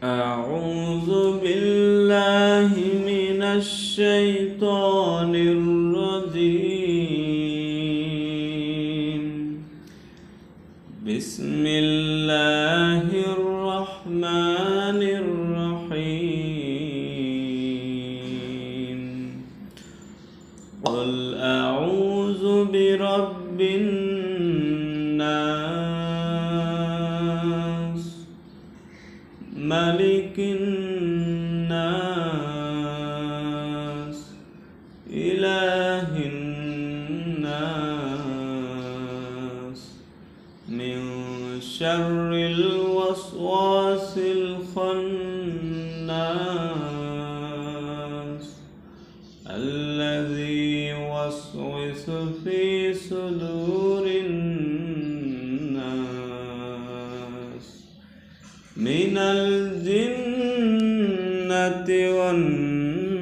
أعوذ بالله من الشيطان الرجيم. بسم الله الرحمن الرحيم. قل أعوذ برب الناس ملك الناس إله الناس من شر الوسواس الخناس الذي يوسوس في صدور الناس من الجنة والناس.